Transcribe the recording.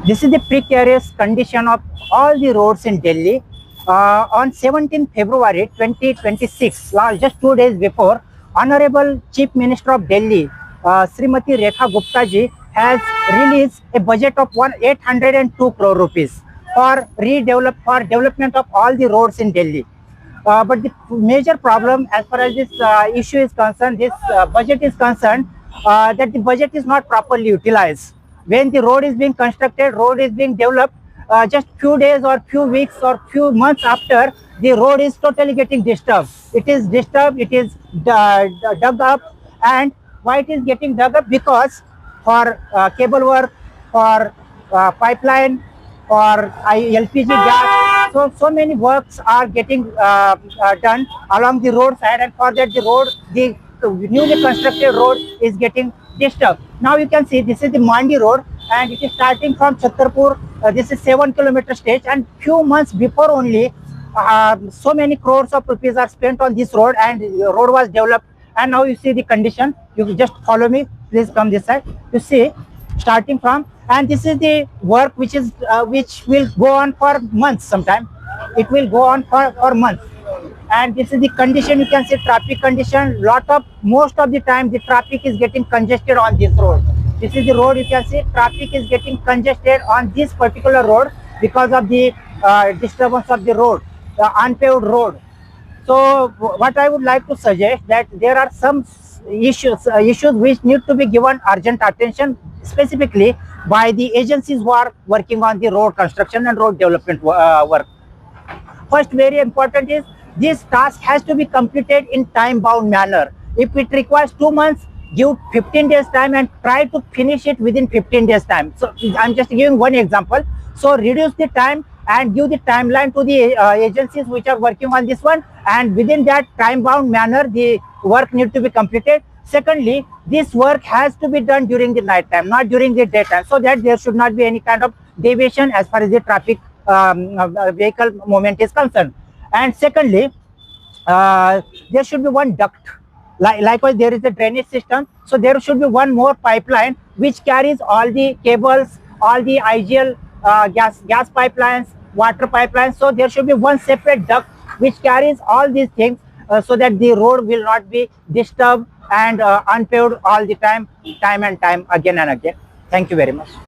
This is the precarious condition of all the roads in Delhi. On 17 February 2026, just 2 days before, Honorable Chief Minister of Delhi, Srimati Rekha Gupta ji, has released a budget of 802 crore rupees for development of all the roads in Delhi. But the major problem as far as this issue is concerned, this budget is concerned, that the budget is not properly utilized. When the road is being constructed, road is being developed, just few days or few weeks or few months after, the road is totally getting disturbed. It is disturbed, it is dug up. And why it is getting dug up? Because for cable work, for pipeline, for LPG gas, so many works are getting done along the roadside, and for that the newly constructed road is getting disturbed. Now you can see this is the Mandi road, and it is starting from Chhatarpur. This is 7 kilometer stretch, and few months before only, so many crores of rupees are spent on this road, and the road was developed. And now you see the condition. You just follow me, please come this side. You see, starting from, and this is the work which will go on for months. Sometime it will go on for months. And this is the condition. You can see traffic condition. Most of the time the traffic is getting congested on this road. This is the road. You can see traffic is getting congested on this particular road because of the disturbance of the road, the unpaved road. So what I would like to suggest, that there are some issues which need to be given urgent attention, specifically by the agencies who are working on the road construction and road development work. First, very important is, this task has to be completed in time-bound manner. If it requires 2 months, give 15 days time and try to finish it within 15 days time. So I'm just giving one example. So reduce the time and give the timeline to the agencies which are working on this one, and within that time-bound manner, the work needs to be completed. Secondly, this work has to be done during the night time, not during the daytime, so that there should not be any kind of deviation as far as the traffic vehicle movement is concerned. And secondly, there should be one duct. Likewise, there is a drainage system, so there should be one more pipeline which carries all the cables, all the IGL gas pipelines, water pipelines. So there should be one separate duct which carries all these things, so that the road will not be disturbed and unpaved all the time again and again. Thank you very much.